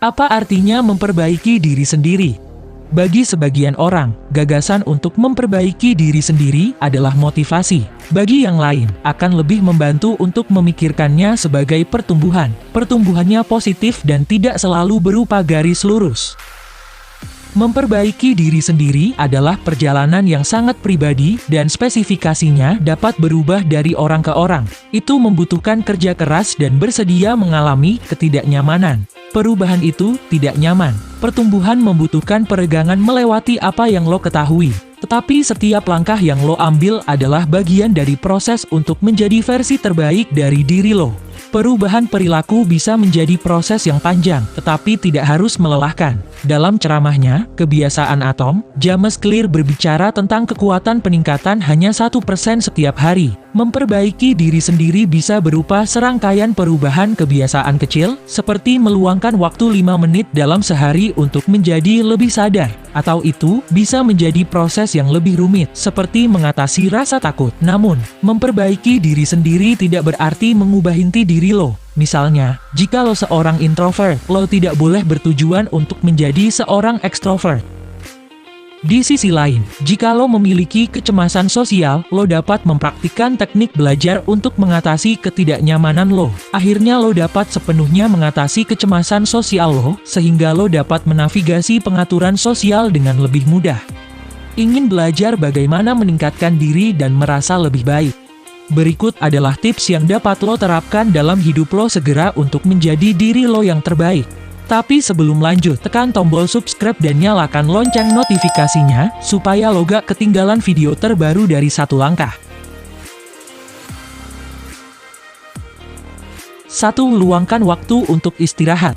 Apa artinya memperbaiki diri sendiri? Bagi sebagian orang, gagasan untuk memperbaiki diri sendiri adalah motivasi. Bagi yang lain, akan lebih membantu untuk memikirkannya sebagai pertumbuhan. Pertumbuhannya positif dan tidak selalu berupa garis lurus. Memperbaiki diri sendiri adalah perjalanan yang sangat pribadi dan spesifikasinya dapat berubah dari orang ke orang. Itu membutuhkan kerja keras dan bersedia mengalami ketidaknyamanan. Perubahan itu tidak nyaman. Pertumbuhan membutuhkan peregangan melewati apa yang lo ketahui. Tetapi setiap langkah yang lo ambil adalah bagian dari proses untuk menjadi versi terbaik dari diri lo. Perubahan perilaku bisa menjadi proses yang panjang, tetapi tidak harus melelahkan. Dalam ceramahnya, Kebiasaan Atom, James Clear berbicara tentang kekuatan peningkatan hanya 1% setiap hari. Memperbaiki diri sendiri bisa berupa serangkaian perubahan kebiasaan kecil, seperti meluangkan waktu 5 menit dalam sehari untuk menjadi lebih sadar. Atau itu bisa menjadi proses yang lebih rumit, seperti mengatasi rasa takut. Namun, memperbaiki diri sendiri tidak berarti mengubah inti diri lo. Misalnya, jika lo seorang introvert, lo tidak boleh bertujuan untuk menjadi seorang ekstrovert. Di sisi lain, jika lo memiliki kecemasan sosial, lo dapat mempraktikkan teknik belajar untuk mengatasi ketidaknyamanan lo. Akhirnya lo dapat sepenuhnya mengatasi kecemasan sosial lo, sehingga lo dapat menavigasi pengaturan sosial dengan lebih mudah. Ingin belajar bagaimana meningkatkan diri dan merasa lebih baik? Berikut adalah tips yang dapat lo terapkan dalam hidup lo segera untuk menjadi diri lo yang terbaik. Tapi sebelum lanjut, tekan tombol subscribe dan nyalakan lonceng notifikasinya, supaya lo gak ketinggalan video terbaru dari Satu Langkah. 1. Luangkan waktu untuk istirahat.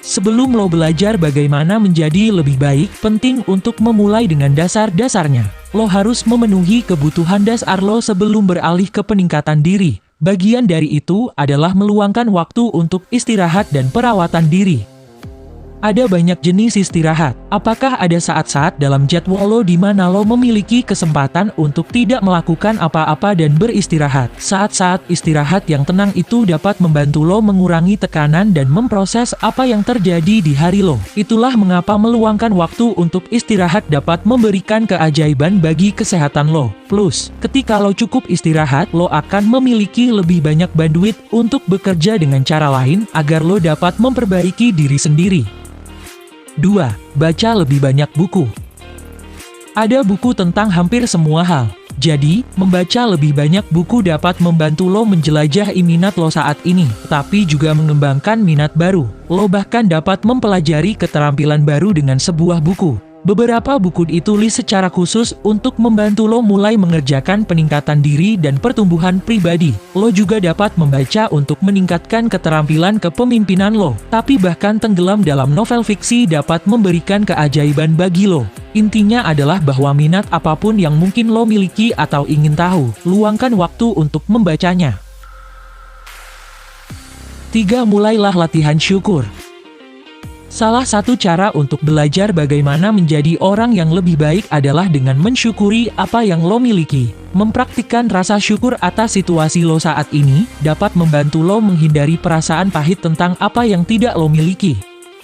Sebelum lo belajar bagaimana menjadi lebih baik, penting untuk memulai dengan dasar-dasarnya. Lo harus memenuhi kebutuhan dasar lo sebelum beralih ke peningkatan diri. Bagian dari itu adalah meluangkan waktu untuk istirahat dan perawatan diri. Ada banyak jenis istirahat. Apakah ada saat-saat dalam jadwal lo di mana lo memiliki kesempatan untuk tidak melakukan apa-apa dan beristirahat? Saat-saat istirahat yang tenang itu dapat membantu lo mengurangi tekanan dan memproses apa yang terjadi di hari lo. Itulah mengapa meluangkan waktu untuk istirahat dapat memberikan keajaiban bagi kesehatan lo. Plus, ketika lo cukup istirahat, lo akan memiliki lebih banyak bandwidth untuk bekerja dengan cara lain agar lo dapat memperbaiki diri sendiri. 2. Baca lebih banyak buku. Ada buku tentang hampir semua hal. Jadi, membaca lebih banyak buku dapat membantu lo menjelajahi minat lo saat ini, tapi juga mengembangkan minat baru. Lo bahkan dapat mempelajari keterampilan baru dengan sebuah buku. Beberapa buku ditulis secara khusus untuk membantu lo mulai mengerjakan peningkatan diri dan pertumbuhan pribadi. Lo juga dapat membaca untuk meningkatkan keterampilan kepemimpinan lo. Tapi bahkan tenggelam dalam novel fiksi dapat memberikan keajaiban bagi lo. Intinya adalah bahwa minat apapun yang mungkin lo miliki atau ingin tahu, luangkan waktu untuk membacanya. 3. Mulailah latihan syukur. Salah satu cara untuk belajar bagaimana menjadi orang yang lebih baik adalah dengan mensyukuri apa yang lo miliki. Mempraktikkan rasa syukur atas situasi lo saat ini dapat membantu lo menghindari perasaan pahit tentang apa yang tidak lo miliki.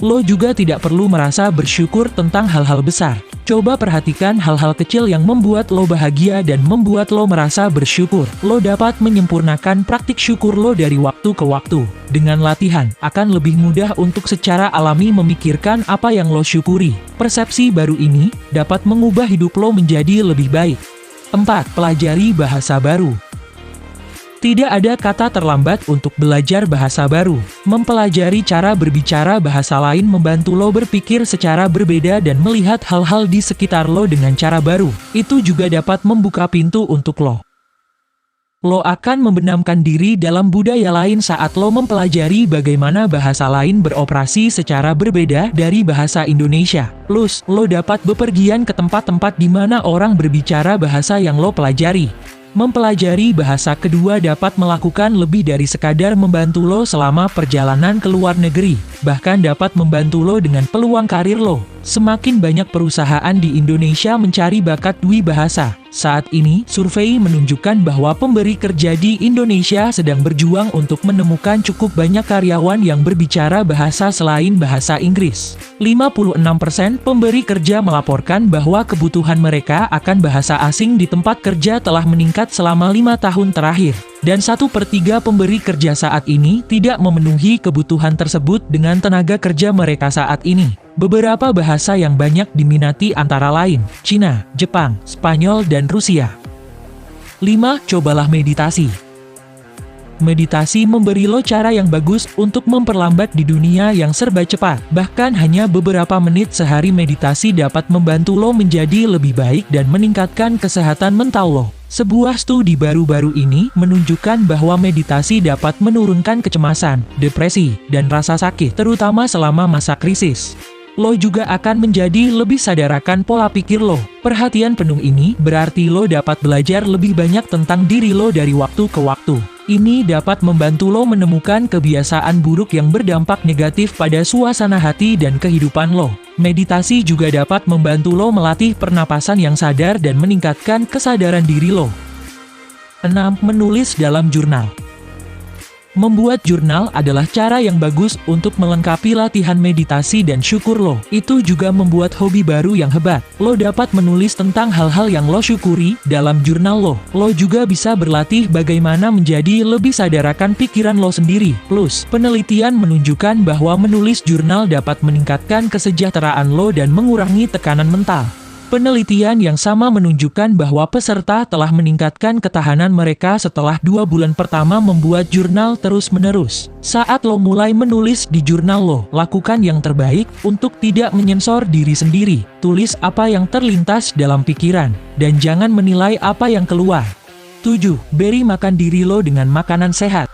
Lo juga tidak perlu merasa bersyukur tentang hal-hal besar. Coba perhatikan hal-hal kecil yang membuat lo bahagia dan membuat lo merasa bersyukur. Lo dapat menyempurnakan praktik syukur lo dari waktu ke waktu. Dengan latihan, akan lebih mudah untuk secara alami memikirkan apa yang lo syukuri. Persepsi baru ini dapat mengubah hidup lo menjadi lebih baik. 4. Pelajari bahasa baru. Tidak ada kata terlambat untuk belajar bahasa baru. Mempelajari cara berbicara bahasa lain membantu lo berpikir secara berbeda dan melihat hal-hal di sekitar lo dengan cara baru. Itu juga dapat membuka pintu untuk lo. Lo akan membenamkan diri dalam budaya lain saat lo mempelajari bagaimana bahasa lain beroperasi secara berbeda dari bahasa Indonesia. Plus, lo dapat bepergian ke tempat-tempat di mana orang berbicara bahasa yang lo pelajari. Mempelajari bahasa kedua dapat melakukan lebih dari sekadar membantu lo selama perjalanan ke luar negeri. bahkan dapat membantu lo dengan peluang karir lo. Semakin banyak perusahaan di Indonesia mencari bakat dwi bahasa. Saat ini, survei menunjukkan bahwa pemberi kerja di Indonesia sedang berjuang untuk menemukan cukup banyak karyawan yang berbicara bahasa selain bahasa Inggris. 56% pemberi kerja melaporkan bahwa kebutuhan mereka akan bahasa asing di tempat kerja telah meningkat selama 5 tahun terakhir. Dan 1/3 pemberi kerja saat ini tidak memenuhi kebutuhan tersebut dengan tenaga kerja mereka saat ini. Beberapa bahasa yang banyak diminati antara lain Cina, Jepang, Spanyol, dan Rusia. 5. Cobalah meditasi. Meditasi memberi lo cara yang bagus untuk memperlambat di dunia yang serba cepat. Bahkan hanya beberapa menit sehari meditasi dapat membantu lo menjadi lebih baik dan meningkatkan kesehatan mental lo. Sebuah studi baru-baru ini menunjukkan bahwa meditasi dapat menurunkan kecemasan, depresi, dan rasa sakit, terutama selama masa krisis. Lo juga akan menjadi lebih sadar akan pola pikir lo. Perhatian penuh ini berarti lo dapat belajar lebih banyak tentang diri lo dari waktu ke waktu. Ini dapat membantu lo menemukan kebiasaan buruk yang berdampak negatif pada suasana hati dan kehidupan lo. Meditasi juga dapat membantu lo melatih pernapasan yang sadar dan meningkatkan kesadaran diri lo. 6. Menulis dalam jurnal. Membuat jurnal adalah cara yang bagus untuk melengkapi latihan meditasi dan syukur lo. Itu juga membuat hobi baru yang hebat. Lo dapat menulis tentang hal-hal yang lo syukuri dalam jurnal lo. Lo juga bisa berlatih bagaimana menjadi lebih sadar akan pikiran lo sendiri. Plus, penelitian menunjukkan bahwa menulis jurnal dapat meningkatkan kesejahteraan lo dan mengurangi tekanan mental. Penelitian yang sama menunjukkan bahwa peserta telah meningkatkan ketahanan mereka setelah 2 bulan pertama membuat jurnal terus-menerus. Saat lo mulai menulis di jurnal lo, lakukan yang terbaik untuk tidak menyensor diri sendiri. Tulis apa yang terlintas dalam pikiran, dan jangan menilai apa yang keluar. 7. Beri makan diri lo dengan makanan sehat.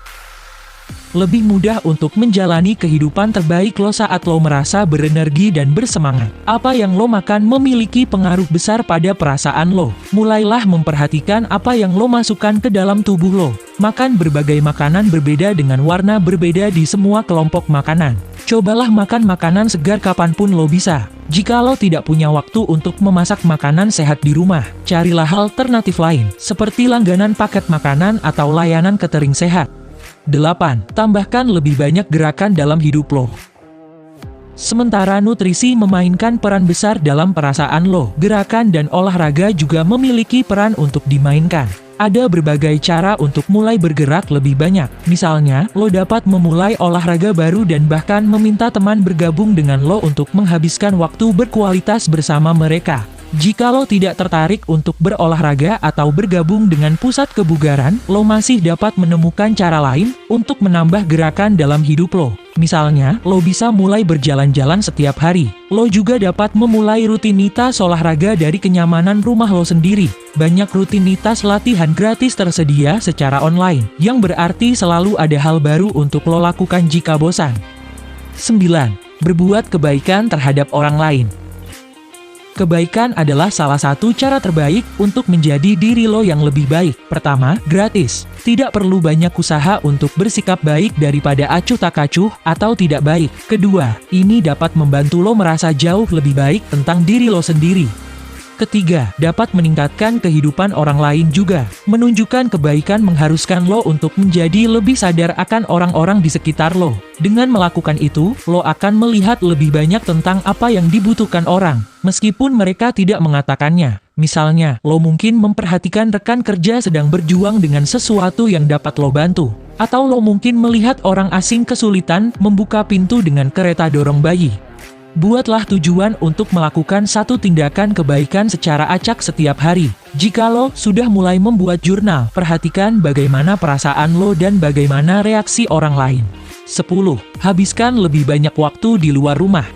Lebih mudah untuk menjalani kehidupan terbaik lo saat lo merasa berenergi dan bersemangat. Apa yang lo makan memiliki pengaruh besar pada perasaan lo. Mulailah memperhatikan apa yang lo masukkan ke dalam tubuh lo. Makan berbagai makanan berbeda dengan warna berbeda di semua kelompok makanan. Cobalah makan makanan segar kapanpun lo bisa. Jika lo tidak punya waktu untuk memasak makanan sehat di rumah, carilah alternatif lain, seperti langganan paket makanan atau layanan catering sehat. 8. Tambahkan lebih banyak gerakan dalam hidup lo. Sementara nutrisi memainkan peran besar dalam perasaan lo, gerakan dan olahraga juga memiliki peran untuk dimainkan. Ada berbagai cara untuk mulai bergerak lebih banyak. Misalnya, lo dapat memulai olahraga baru dan bahkan meminta teman bergabung dengan lo untuk menghabiskan waktu berkualitas bersama mereka. Jika lo tidak tertarik untuk berolahraga atau bergabung dengan pusat kebugaran, lo masih dapat menemukan cara lain untuk menambah gerakan dalam hidup lo. Misalnya, lo bisa mulai berjalan-jalan setiap hari. Lo juga dapat memulai rutinitas olahraga dari kenyamanan rumah lo sendiri. Banyak rutinitas latihan gratis tersedia secara online, yang berarti selalu ada hal baru untuk lo lakukan jika bosan. 9. Berbuat kebaikan terhadap orang lain. Kebaikan adalah salah satu cara terbaik untuk menjadi diri lo yang lebih baik. Pertama, gratis. Tidak perlu banyak usaha untuk bersikap baik daripada acuh tak acuh atau tidak baik. Kedua, ini dapat membantu lo merasa jauh lebih baik tentang diri lo sendiri. Ketiga, dapat meningkatkan kehidupan orang lain juga. Menunjukkan kebaikan mengharuskan lo untuk menjadi lebih sadar akan orang-orang di sekitar lo. Dengan melakukan itu, lo akan melihat lebih banyak tentang apa yang dibutuhkan orang, meskipun mereka tidak mengatakannya. Misalnya, lo mungkin memperhatikan rekan kerja sedang berjuang dengan sesuatu yang dapat lo bantu. Atau lo mungkin melihat orang asing kesulitan membuka pintu dengan kereta dorong bayi. Buatlah tujuan untuk melakukan satu tindakan kebaikan secara acak setiap hari. Jika lo sudah mulai membuat jurnal, perhatikan bagaimana perasaan lo dan bagaimana reaksi orang lain. 10. Habiskan lebih banyak waktu di luar rumah.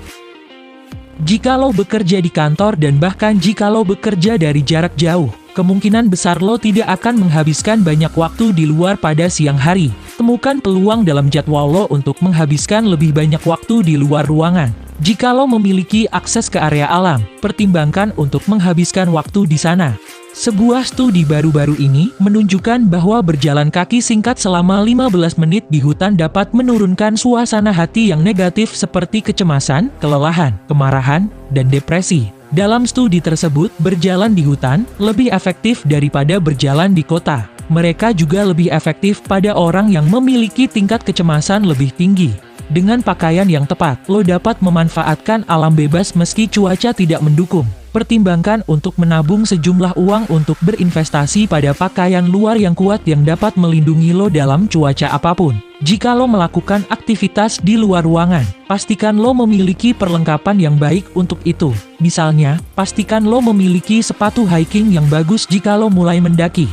Jika lo bekerja di kantor dan bahkan jika lo bekerja dari jarak jauh, kemungkinan besar lo tidak akan menghabiskan banyak waktu di luar pada siang hari. Temukan peluang dalam jadwal lo untuk menghabiskan lebih banyak waktu di luar ruangan. Jika lo memiliki akses ke area alam, pertimbangkan untuk menghabiskan waktu di sana. Sebuah studi baru-baru ini menunjukkan bahwa berjalan kaki singkat selama 15 menit di hutan dapat menurunkan suasana hati yang negatif seperti kecemasan, kelelahan, kemarahan, dan depresi. Dalam studi tersebut, berjalan di hutan lebih efektif daripada berjalan di kota. Mereka juga lebih efektif pada orang yang memiliki tingkat kecemasan lebih tinggi. Dengan pakaian yang tepat, lo dapat memanfaatkan alam bebas meski cuaca tidak mendukung. Pertimbangkan untuk menabung sejumlah uang untuk berinvestasi pada pakaian luar yang kuat yang dapat melindungi lo dalam cuaca apapun. Jika lo melakukan aktivitas di luar ruangan, pastikan lo memiliki perlengkapan yang baik untuk itu. Misalnya, pastikan lo memiliki sepatu hiking yang bagus jika lo mulai mendaki.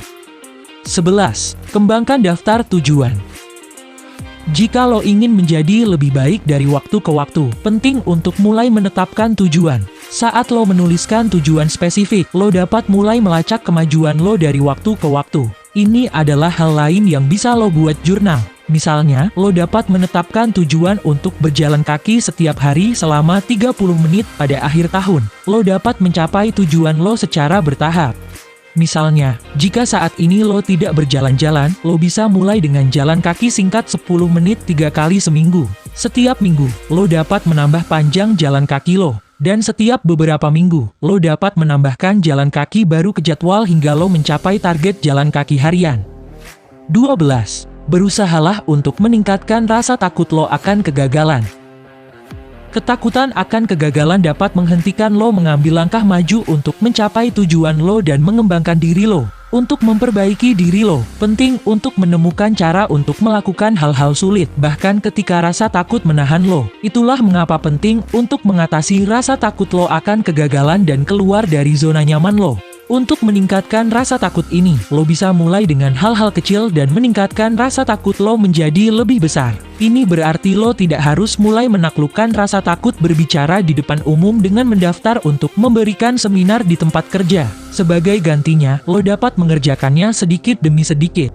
11. Kembangkan daftar tujuan. Jika lo ingin menjadi lebih baik dari waktu ke waktu, penting untuk mulai menetapkan tujuan. Saat lo menuliskan tujuan spesifik, lo dapat mulai melacak kemajuan lo dari waktu ke waktu. Ini adalah hal lain yang bisa lo buat jurnal. Misalnya, lo dapat menetapkan tujuan untuk berjalan kaki setiap hari selama 30 menit pada akhir tahun. Lo dapat mencapai tujuan lo secara bertahap. Misalnya, jika saat ini lo tidak berjalan-jalan, lo bisa mulai dengan jalan kaki singkat 10 menit 3 kali seminggu. Setiap minggu, lo dapat menambah panjang jalan kaki lo. Dan setiap beberapa minggu, lo dapat menambahkan jalan kaki baru ke jadwal hingga lo mencapai target jalan kaki harian. 12. Berusahalah untuk meningkatkan rasa takut lo akan kegagalan. Ketakutan akan kegagalan dapat menghentikan lo mengambil langkah maju untuk mencapai tujuan lo dan mengembangkan diri lo. Untuk memperbaiki diri lo, penting untuk menemukan cara untuk melakukan hal-hal sulit, bahkan ketika rasa takut menahan lo. Itulah mengapa penting untuk mengatasi rasa takut lo akan kegagalan dan keluar dari zona nyaman lo. Untuk meningkatkan rasa takut ini, lo bisa mulai dengan hal-hal kecil dan meningkatkan rasa takut lo menjadi lebih besar. Ini berarti lo tidak harus mulai menaklukkan rasa takut berbicara di depan umum dengan mendaftar untuk memberikan seminar di tempat kerja. Sebagai gantinya, lo dapat mengerjakannya sedikit demi sedikit.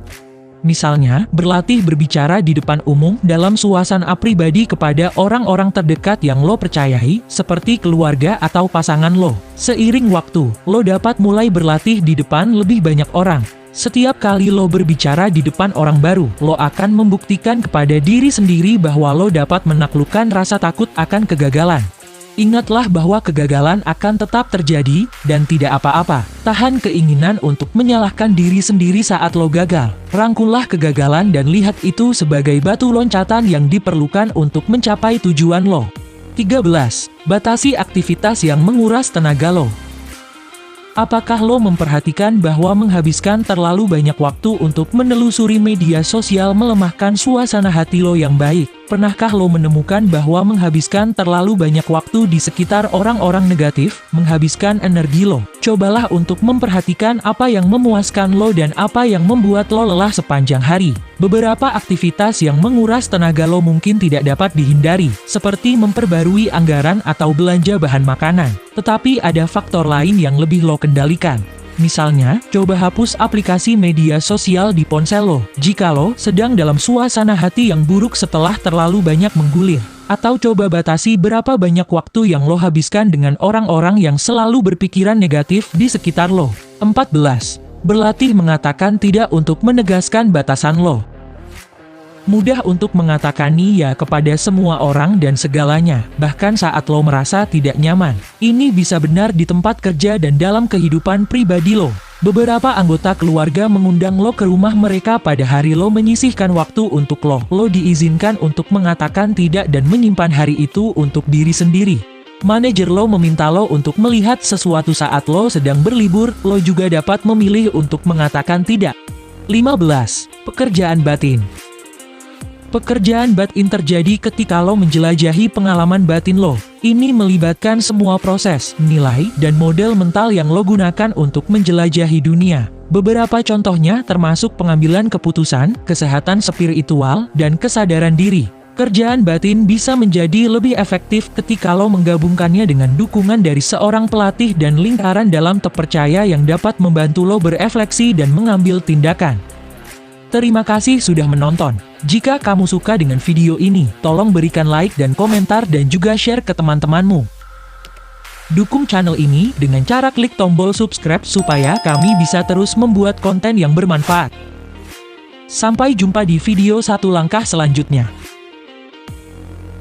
Misalnya, berlatih berbicara di depan umum dalam suasana pribadi kepada orang-orang terdekat yang lo percayai, seperti keluarga atau pasangan lo. Seiring waktu, lo dapat mulai berlatih di depan lebih banyak orang. Setiap kali lo berbicara di depan orang baru, lo akan membuktikan kepada diri sendiri bahwa lo dapat menaklukkan rasa takut akan kegagalan. Ingatlah bahwa kegagalan akan tetap terjadi, dan tidak apa-apa. Tahan keinginan untuk menyalahkan diri sendiri saat lo gagal. Rangkullah kegagalan dan lihat itu sebagai batu loncatan yang diperlukan untuk mencapai tujuan lo. 13. Batasi aktivitas yang menguras tenaga lo. Apakah lo memperhatikan bahwa menghabiskan terlalu banyak waktu untuk menelusuri media sosial melemahkan suasana hati lo yang baik? Pernahkah lo menemukan bahwa menghabiskan terlalu banyak waktu di sekitar orang-orang negatif, menghabiskan energi lo? Cobalah untuk memperhatikan apa yang memuaskan lo dan apa yang membuat lo lelah sepanjang hari. Beberapa aktivitas yang menguras tenaga lo mungkin tidak dapat dihindari, seperti memperbarui anggaran atau belanja bahan makanan. Tetapi ada faktor lain yang lebih lo kendalikan. Misalnya, coba hapus aplikasi media sosial di ponsel lo, jika lo sedang dalam suasana hati yang buruk setelah terlalu banyak menggulir. Atau coba batasi berapa banyak waktu yang lo habiskan dengan orang-orang yang selalu berpikiran negatif di sekitar lo. 14. Berlatih mengatakan tidak untuk menegaskan batasan lo. Mudah untuk mengatakan iya kepada semua orang dan segalanya, bahkan saat lo merasa tidak nyaman. Ini bisa benar di tempat kerja dan dalam kehidupan pribadi lo. Beberapa anggota keluarga mengundang lo ke rumah mereka pada hari lo menyisihkan waktu untuk lo. Lo diizinkan untuk mengatakan tidak dan menyimpan hari itu untuk diri sendiri. Manajer lo meminta lo untuk melihat sesuatu saat lo sedang berlibur, lo juga dapat memilih untuk mengatakan tidak. 15. Pekerjaan batin. Pekerjaan batin terjadi ketika lo menjelajahi pengalaman batin lo. Ini melibatkan semua proses, nilai, dan model mental yang lo gunakan untuk menjelajahi dunia. Beberapa contohnya termasuk pengambilan keputusan, kesehatan spiritual, dan kesadaran diri. Kerjaan batin bisa menjadi lebih efektif ketika lo menggabungkannya dengan dukungan dari seorang pelatih dan lingkaran dalam terpercaya yang dapat membantu lo berefleksi dan mengambil tindakan. Terima kasih sudah menonton. Jika kamu suka dengan video ini, tolong berikan like dan komentar dan juga share ke teman-temanmu. Dukung channel ini dengan cara klik tombol subscribe supaya kami bisa terus membuat konten yang bermanfaat. Sampai jumpa di video satu langkah selanjutnya.